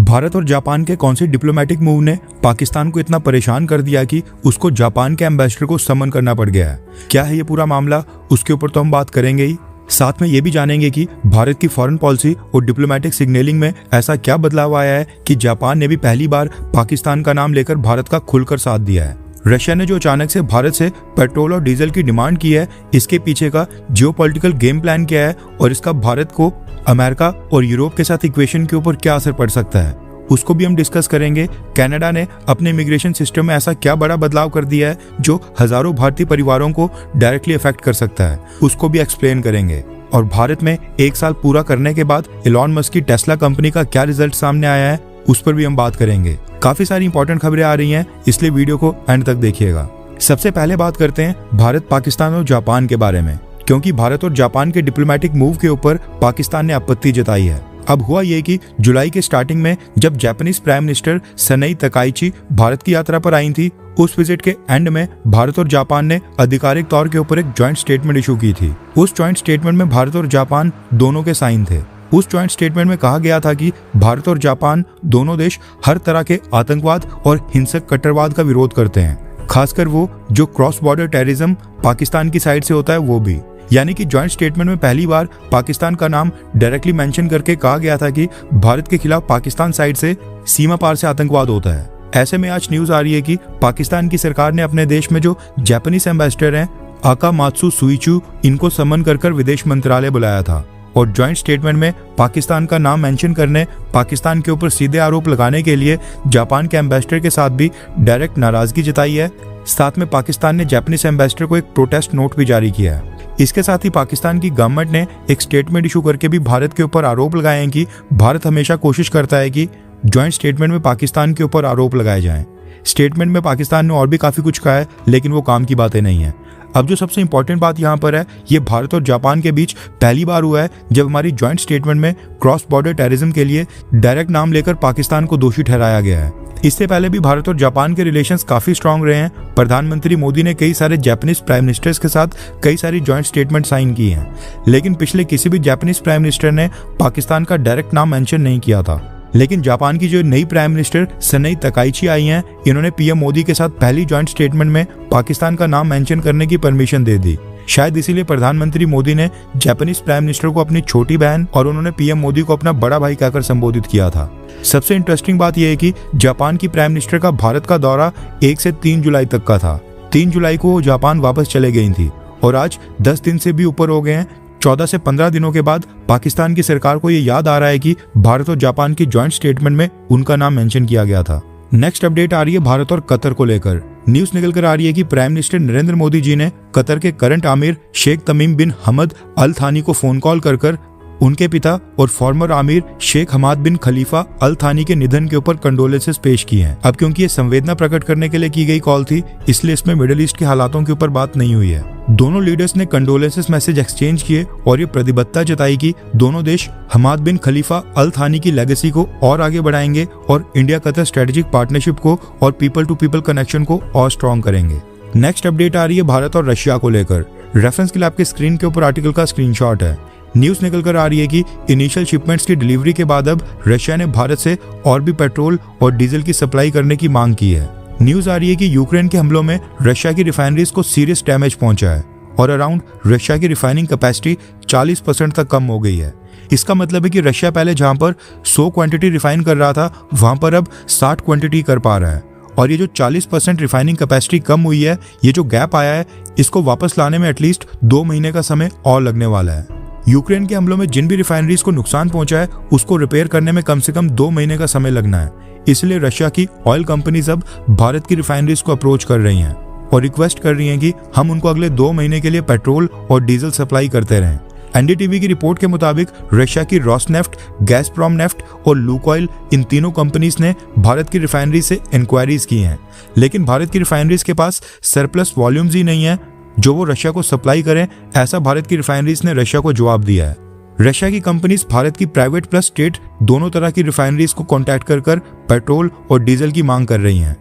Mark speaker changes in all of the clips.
Speaker 1: भारत और जापान के कौन से डिप्लोमेटिक मूव ने पाकिस्तान को इतना परेशान कर दिया कि उसको जापान के एम्बेसडर को समन करना पड़ गया है? क्या है ये पूरा मामला, उसके ऊपर तो हम बात करेंगे ही। साथ में ये भी जानेंगे कि भारत की फॉरेन पॉलिसी और डिप्लोमेटिक सिग्नलिंग में ऐसा क्या बदलाव आया है कि जापान ने भी पहली बार पाकिस्तान का नाम लेकर भारत का खुलकर साथ दिया है। रशिया ने जो अचानक से भारत से पेट्रोल और डीजल की डिमांड की है, इसके पीछे का जियोपॉलिटिकल गेम प्लान क्या है और इसका भारत को अमेरिका और यूरोप के साथ इक्वेशन के ऊपर क्या असर पड़ सकता है, उसको भी हम डिस्कस करेंगे। कनाडा ने अपने इमिग्रेशन सिस्टम में ऐसा क्या बड़ा बदलाव कर दिया है जो हजारों भारतीय परिवारों को डायरेक्टली अफेक्ट कर सकता है, उसको भी एक्सप्लेन करेंगे। और भारत में 1 साल पूरा करने के बाद एलॉन मस्क की टेस्ला कंपनी का क्या रिजल्ट सामने आया है, उस पर भी हम बात करेंगे। काफी सारी इंपॉर्टेंट खबरें आ रही हैं, इसलिए वीडियो को एंड तक देखिएगा। सबसे पहले बात करते हैं भारत, पाकिस्तान और जापान के बारे में, क्योंकि भारत और जापान के डिप्लोमेटिक मूव के ऊपर पाकिस्तान ने आपत्ति जताई है। अब हुआ ये कि जुलाई के स्टार्टिंग में जब जापानीज प्राइम मिनिस्टर सनाई तकाइची भारत की यात्रा पर आई थी, उस विजिट के एंड में भारत और जापान ने आधिकारिक तौर के ऊपर एक ज्वाइंट स्टेटमेंट इशू की थी। उस ज्वाइंट स्टेटमेंट में भारत और जापान दोनों के साइन थे। उस ज्वाइंट स्टेटमेंट में कहा गया था कि भारत और जापान दोनों देश हर तरह के आतंकवाद और हिंसक कट्टरवाद का विरोध करते हैं, खासकर वो जो क्रॉस बॉर्डर टेररिज्म पाकिस्तान की साइड से होता है वो भी। यानी कि ज्वाइंट स्टेटमेंट में पहली बार पाकिस्तान का नाम डायरेक्टली मेंशन करके कहा गया था कि भारत के खिलाफ पाकिस्तान साइड से सीमा पार से आतंकवाद होता है। ऐसे में आज न्यूज आ रही है कि पाकिस्तान की सरकार ने अपने देश में जो जापानीज एम्बेसडर हैं आकामात्सु सुइचू, इनको समन कर विदेश मंत्रालय बुलाया था और ज्वाइंट स्टेटमेंट में पाकिस्तान का नाम मेंशन करने, पाकिस्तान के ऊपर सीधे आरोप लगाने के लिए जापान के एम्बेसडर के साथ भी डायरेक्ट नाराजगी जताई है। साथ में पाकिस्तान ने जापानीज एम्बेसडर को एक प्रोटेस्ट नोट भी जारी किया है। इसके साथ ही पाकिस्तान की गवर्नमेंट ने एक स्टेटमेंट इशू करके भी भारत के ऊपर आरोप लगाए हैं कि भारत हमेशा कोशिश करता है कि ज्वाइंट स्टेटमेंट में पाकिस्तान के ऊपर आरोप लगाए जाएं। स्टेटमेंट में पाकिस्तान ने और भी काफी कुछ कहा है, लेकिन वो काम की बातें नहीं है। अब जो सबसे इंपॉर्टेंट बात यहाँ पर है, ये भारत और जापान के बीच पहली बार हुआ है जब हमारी ज्वाइंट स्टेटमेंट में क्रॉस बॉर्डर टेररिज्म के लिए डायरेक्ट नाम लेकर पाकिस्तान को दोषी ठहराया गया है। इससे पहले भी भारत और जापान के रिलेशंस काफी स्ट्रांग रहे हैं। प्रधानमंत्री मोदी ने कई सारे जापानीज प्राइम मिनिस्टर्स के साथ कई सारी ज्वाइंट स्टेटमेंट साइन की हैं, लेकिन पिछले किसी भी जापानीज प्राइम मिनिस्टर ने पाकिस्तान का डायरेक्ट नाम मेंशन नहीं किया था। लेकिन जापान की जो नई प्राइम मिनिस्टर सनाई तकाइची आई हैं, इन्होंने पीएम मोदी के साथ पहली ज्वाइंट स्टेटमेंट में पाकिस्तान का नाम मेंशन करने की परमिशन दे दी। शायद इसीलिए प्रधानमंत्री मोदी ने जापानीज प्राइम मिनिस्टर को अपनी छोटी बहन और उन्होंने पीएम मोदी को अपना बड़ा भाई कहकर संबोधित किया था। सबसे इंटरेस्टिंग बात यह है कि जापान की प्राइम मिनिस्टर का भारत का दौरा 1 से 3 जुलाई तक का था। 3 जुलाई को वो जापान वापस चले गई थी और आज 10 दिन से भी ऊपर हो गए हैं। 14 से 15 दिनों के बाद पाकिस्तान की सरकार को ये याद आ रहा है कि भारत और जापान की ज्वाइंट स्टेटमेंट में उनका नाम मेंशन किया गया था। नेक्स्ट अपडेट आ रही है भारत और कतर को लेकर। न्यूज निकल कर आ रही है कि प्राइम मिनिस्टर नरेंद्र मोदी जी ने कतर के करंट आमिर शेख तमीम बिन हमद अल थानी को फोन कॉल कर उनके पिता और फॉर्मर आमिर शेख हमाद बिन खलीफा अल थानी के निधन के ऊपर कंडोलेंसेस पेश किए हैं। अब क्योंकि ये संवेदना प्रकट करने के लिए की गई कॉल थी, इसलिए इसमें मिडिल ईस्ट के हालातों के ऊपर बात नहीं हुई है। दोनों लीडर्स ने कंडोलेंसेस मैसेज एक्सचेंज किए और ये प्रतिबद्धता जताई कि दोनों देश हमाद बिन खलीफा अल थानी की लेगेसी को और आगे बढ़ाएंगे और इंडिया कतर स्ट्रेटेजिक पार्टनरशिप को और पीपल टू पीपल कनेक्शन को और स्ट्रॉन्ग करेंगे। नेक्स्ट अपडेट आ रही है भारत और रशिया को लेकर। रेफरेंस के लिए आपके स्क्रीन के ऊपर आर्टिकल का स्क्रीनशॉट है। न्यूज निकल कर आ रही है कि इनिशियल शिपमेंट्स की डिलीवरी के बाद अब रशिया ने भारत से और भी पेट्रोल और डीजल की सप्लाई करने की मांग की है। न्यूज आ रही है कि यूक्रेन के हमलों में रशिया की रिफाइनरीज को सीरियस डैमेज पहुंचा है और अराउंड रशिया की रिफाइनिंग कैपेसिटी 40% तक कम हो गई है। इसका मतलब है कि रशिया पहले जहां पर 100 क्वांटिटी रिफाइन कर रहा था, वहां पर अब 60 क्वांटिटी कर पा रहा है। और ये जो 40% रिफाइनिंग कैपेसिटी कम हुई है, ये जो गैप आया है, इसको वापस लाने में एटलीस्ट 2 महीने का समय और लगने वाला है। यूक्रेन के हमलों में जिन भी रिफाइनरीज को नुकसान पहुंचा है, उसको रिपेयर करने में कम से कम 2 महीने का समय लगना है। इसलिए रशिया की ऑयल कंपनीज अब भारत की रिफाइनरीज को अप्रोच कर रही हैं और रिक्वेस्ट कर रही हैं कि हम उनको अगले 2 महीने के लिए पेट्रोल और डीजल सप्लाई करते रहें। एनडीटीवी की रिपोर्ट के मुताबिक रशिया की रॉसनेफ्ट, गैसप्रोम नेफ्ट और लुकोइल, इन तीनों कंपनीज ने भारत की रिफाइनरी से इंक्वायरीज की हैं, लेकिन भारत की रिफाइनरीज के पास सरप्लस वॉल्यूम्स ही नहीं है जो वो रशिया को सप्लाई करें। ऐसा भारत की रिफाइनरीज ने रशिया को जवाब दिया है। रशिया की कंपनीज भारत की प्राइवेट प्लस स्टेट दोनों तरह की रिफाइनरीज को कांटेक्ट कर पेट्रोल और डीजल की मांग कर रही हैं।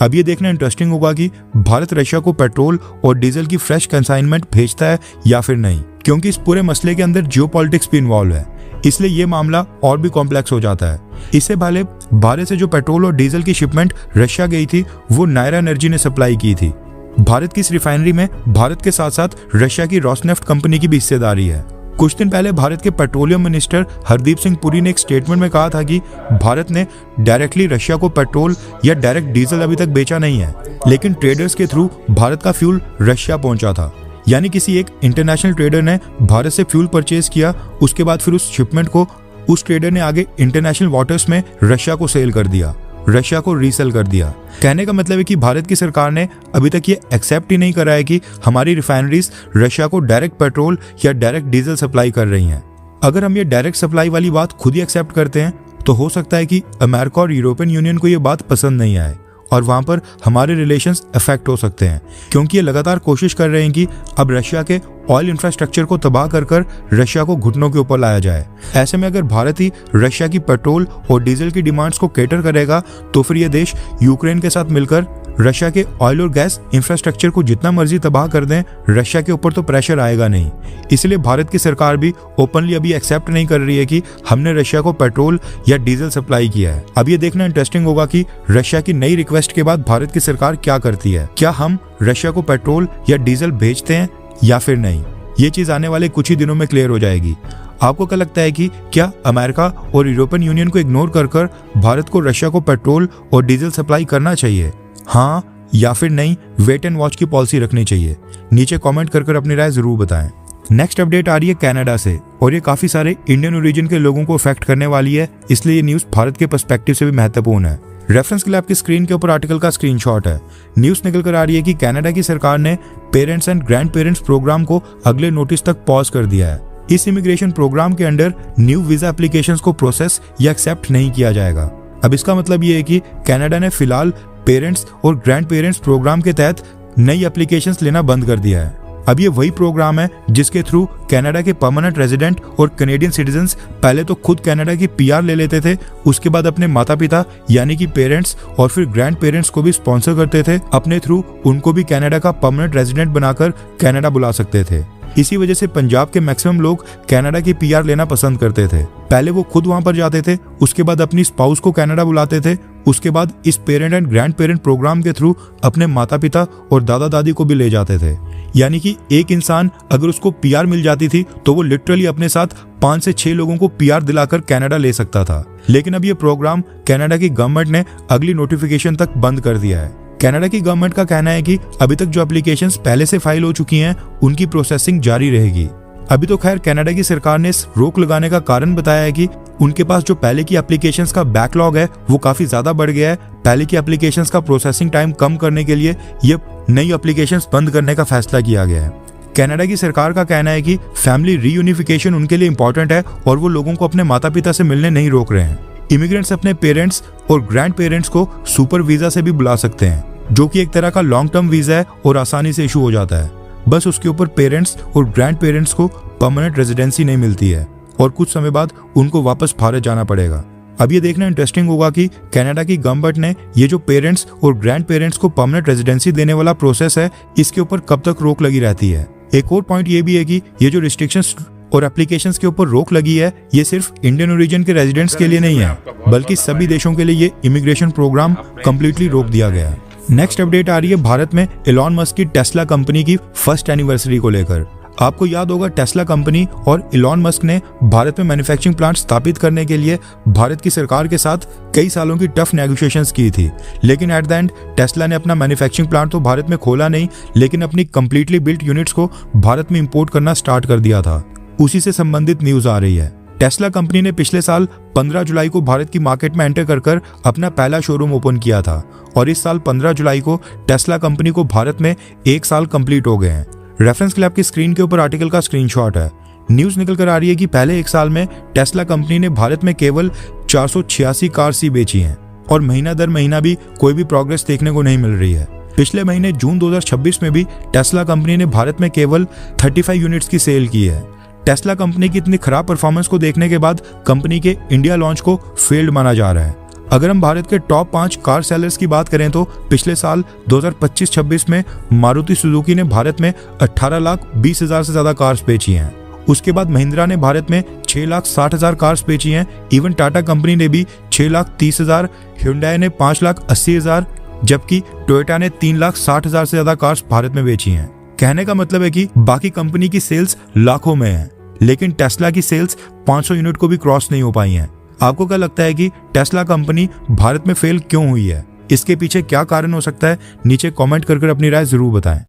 Speaker 1: अब ये देखना इंटरेस्टिंग होगा कि भारत रशिया को पेट्रोल और डीजल की फ्रेश कंसाइनमेंट भेजता है या फिर नहीं, क्योंकि इस पूरे मसले के अंदर जियोपॉलिटिक्स भी इन्वॉल्व है। इसलिए ये मामला और भी कॉम्प्लेक्स हो जाता है। इससे पहले भारत से जो पेट्रोल और डीजल की शिपमेंट रशिया गई थी वो नायरा एनर्जी ने सप्लाई की थी। भारत की इस रिफाइनरी में भारत के साथ साथ रशिया की रोसनेफ्ट कंपनी की भी हिस्सेदारी है। कुछ दिन पहले भारत के पेट्रोलियम मिनिस्टर हरदीप सिंह पुरी ने एक स्टेटमेंट में कहा था कि भारत ने डायरेक्टली रशिया को पेट्रोल या डायरेक्ट डीजल अभी तक बेचा नहीं है, लेकिन ट्रेडर्स के थ्रू भारत का फ्यूल रशिया पहुंचा था। यानी किसी एक इंटरनेशनल ट्रेडर ने भारत से फ्यूल परचेज किया, उसके बाद फिर उस शिपमेंट को उस ट्रेडर ने आगे इंटरनेशनल वाटर्स में रशिया को सेल कर दिया, रशिया को रीसेल कर दिया। कहने का मतलब है कि भारत की सरकार ने अभी तक ये एक्सेप्ट ही नहीं करा है कि हमारी रिफाइनरीज रशिया को डायरेक्ट पेट्रोल या डायरेक्ट डीजल सप्लाई कर रही हैं। अगर हम ये डायरेक्ट सप्लाई वाली बात खुद ही एक्सेप्ट करते हैं तो हो सकता है कि अमेरिका और यूरोपियन यूनियन को ये बात पसंद नहीं आए और वहां पर हमारे रिलेशंस अफेक्ट हो सकते हैं, क्योंकि ये लगातार कोशिश कर रहे हैं कि अब रशिया के ऑयल इंफ्रास्ट्रक्चर को तबाह कर रशिया को घुटनों के ऊपर लाया जाए। ऐसे में अगर भारत ही रशिया की पेट्रोल और डीजल की डिमांड्स को कैटर करेगा तो फिर ये देश यूक्रेन के साथ मिलकर रशिया के ऑयल और गैस इंफ्रास्ट्रक्चर को जितना मर्जी तबाह कर दें, रशिया के ऊपर तो प्रेशर आएगा नहीं। इसलिए भारत की सरकार भी ओपनली अभी एक्सेप्ट नहीं कर रही है कि हमने रशिया को पेट्रोल या डीजल सप्लाई किया है। अब ये देखना इंटरेस्टिंग होगा कि रशिया की नई रिक्वेस्ट के बाद भारत की सरकार क्या करती है। क्या हम रशिया को पेट्रोल या डीजल भेजते हैं या फिर नहीं? ये चीज आने वाले कुछ ही दिनों में क्लियर हो जाएगी। आपको क्या लगता है कि क्या अमेरिका और यूरोपियन यूनियन को इग्नोर कर भारत को रशिया को पेट्रोल और डीजल सप्लाई करना चाहिए? हाँ या फिर नहीं, वेट एंड वॉच की पॉलिसी रखनी चाहिए? नीचे कमेंट कर अपनी राय जरूर बताएं। नेक्स्ट अपडेट आ रही है कनाडा से और ये काफी सारे इंडियन ओरिजिन के लोगों को अफेक्ट करने वाली है, इसलिए ये न्यूज भारत के पर्सपेक्टिव से भी महत्वपूर्ण है। रेफरेंस के लिए आपकी स्क्रीन के ऊपर आर्टिकल का स्क्रीनशॉट है। न्यूज निकल कर आ रही है कि कनाडा की सरकार ने parents and grandparents program को अगले नोटिस तक पॉज कर दिया है। इस इमिग्रेशन प्रोग्राम के अंडर न्यू वीजा एप्लीकेशंस को प्रोसेस या एक्सेप्ट नहीं किया जाएगा। अब इसका मतलब ये है कि कनाडा ने फिलहाल पेरेंट्स और ग्रैंड पेरेंट्स प्रोग्राम के तहत नई एप्लीकेशंस लेना बंद कर दिया है। अब ये वही प्रोग्राम है जिसके थ्रू कनाडा के परमानेंट रेजिडेंट और कनेडियन सिटीजन्स पहले तो खुद कनाडा की पीआर ले लेते थे, उसके बाद अपने माता पिता यानी कि पेरेंट्स और फिर ग्रैंड पेरेंट्स को भी स्पॉन्सर करते थे। अपने थ्रू उनको भी कनाडा का परमानेंट रेजिडेंट बनाकर कनाडा बुला सकते थे। इसी वजह से पंजाब के मैक्सिमम लोग कनाडा की पीआर लेना पसंद करते थे। पहले वो खुद वहां पर जाते थे, उसके बाद अपनी स्पाउस को कनाडा बुलाते थे, उसके बाद इस parent and grandparent program के थ्रू अपने माता पिता और दादा दादी को भी ले जाते थे। यानी कि एक इंसान अगर उसको पीआर मिल जाती थी तो वो लिटरली अपने साथ 5 से 6 लोगों को पीआर दिलाकर कनाडा ले सकता था। लेकिन अब ये प्रोग्राम कनाडा की गवर्नमेंट ने अगली नोटिफिकेशन तक बंद कर दिया है। कनाडा की गवर्नमेंट का कहना है कि अभी तक जो एप्लीकेशंस पहले से फाइल हो चुकी हैं उनकी प्रोसेसिंग जारी रहेगी। अभी तो खैर कनाडा की सरकार ने इस रोक लगाने का कारण बताया है कि उनके पास जो पहले की एप्लीकेशंस का बैकलॉग है वो काफी ज्यादा बढ़ गया है। पहले की एप्लीकेशंस का प्रोसेसिंग टाइम कम करने के लिए ये नई एप्लीकेशंस बंद करने का फैसला किया गया है। कनाडा की सरकार का कहना है कि फैमिली रीयूनिफिकेशन उनके लिए इंपॉर्टेंट है और वो लोगों को अपने माता पिता से मिलने नहीं रोक रहे हैं। इमिग्रेंट्स अपने पेरेंट्स और ग्रैंड पेरेंट्स को सुपर वीजा से भी बुला सकते हैं, जो कि एक तरह का लॉन्ग टर्म वीजा है और आसानी से इशू हो जाता है। बस उसके ऊपर पेरेंट्स और ग्रैंड पेरेंट्स को परमानेंट रेजिडेंसी नहीं मिलती है और कुछ समय बाद उनको वापस भारत जाना पड़ेगा। अब ये देखना इंटरेस्टिंग होगा कि कनाडा की गवर्नमेंट ने ये जो पेरेंट्स और ग्रैंड पेरेंट्स को परमानेंट रेजिडेंसी देने वाला प्रोसेस है, इसके ऊपर कब तक रोक लगी रहती है। एक और पॉइंट ये भी है कि ये जो रिस्ट्रिक्शंस और एप्लीकेशंस के ऊपर रोक लगी है ये सिर्फ इंडियन ओरिजिन के रेजिडेंट्स के लिए नहीं है, बल्कि सभी देशों के लिए ये इमिग्रेशन प्रोग्राम कंप्लीटली रोक दिया गया है। नेक्स्ट अपडेट आ रही है भारत में एलॉन मस्क की टेस्ला कंपनी की फर्स्ट एनिवर्सरी को लेकर। आपको याद होगा टेस्ला कंपनी और एलॉन मस्क ने भारत में मैन्युफैक्चरिंग प्लांट स्थापित करने के लिए भारत की सरकार के साथ कई सालों की टफ नेगोशिएशंस की थी। लेकिन एट द एंड टेस्ला ने अपना मैन्युफैक्चरिंग प्लांट तो भारत में खोला नहीं, लेकिन अपनी कंप्लीटली बिल्ट यूनिट्स को भारत में इंपोर्ट करना स्टार्ट कर दिया था। उसी से संबंधित न्यूज आ रही है। टेस्ला कंपनी ने पिछले साल 15 जुलाई को भारत की मार्केट में एंटर कर अपना पहला शोरूम ओपन किया था और इस साल 15 जुलाई को टेस्ला कंपनी को भारत में 1 साल कंप्लीट हो गए हैं। रेफरेंस के लिए आपकी स्क्रीन के ऊपर आर्टिकल का स्क्रीनशॉट है। न्यूज निकल कर आ रही है कि पहले 1 साल में टेस्ला कंपनी ने भारत में केवल 486 कार्स ही बेची हैं और महीना दर महीना भी कोई भी प्रोग्रेस देखने को नहीं मिल रही है। पिछले महीने जून 2026 में भी टेस्ला कंपनी ने भारत में केवल 35 यूनिट्स की सेल की है। टेस्ला कंपनी की इतनी खराब परफॉर्मेंस को देखने के बाद कंपनी के इंडिया लॉन्च को फेल्ड माना जा रहा है। अगर हम भारत के टॉप 5 कार सेलर्स की बात करें तो पिछले साल 2025-26 में मारुति सुजुकी ने भारत में 18,20,000 से ज्यादा कार्स बेची हैं उसके बाद महिंद्रा ने भारत में 6,60,000 कार्स बेची हैं। इवन टाटा कंपनी ने भी 6,30,000, ह्युंडई ने 5,80,000, जबकि टोयोटा ने 3,60,000 से ज्यादा कार्स भारत में बेची हैं। कहने का मतलब है कि बाकी कंपनी की सेल्स लाखों में है, लेकिन टेस्ला की सेल्स 500 यूनिट को भी क्रॉस नहीं हो पाई हैं। आपको क्या लगता है कि टेस्ला कंपनी भारत में फेल क्यों हुई है? इसके पीछे क्या कारण हो सकता है? नीचे कमेंट कर अपनी राय जरूर बताएं।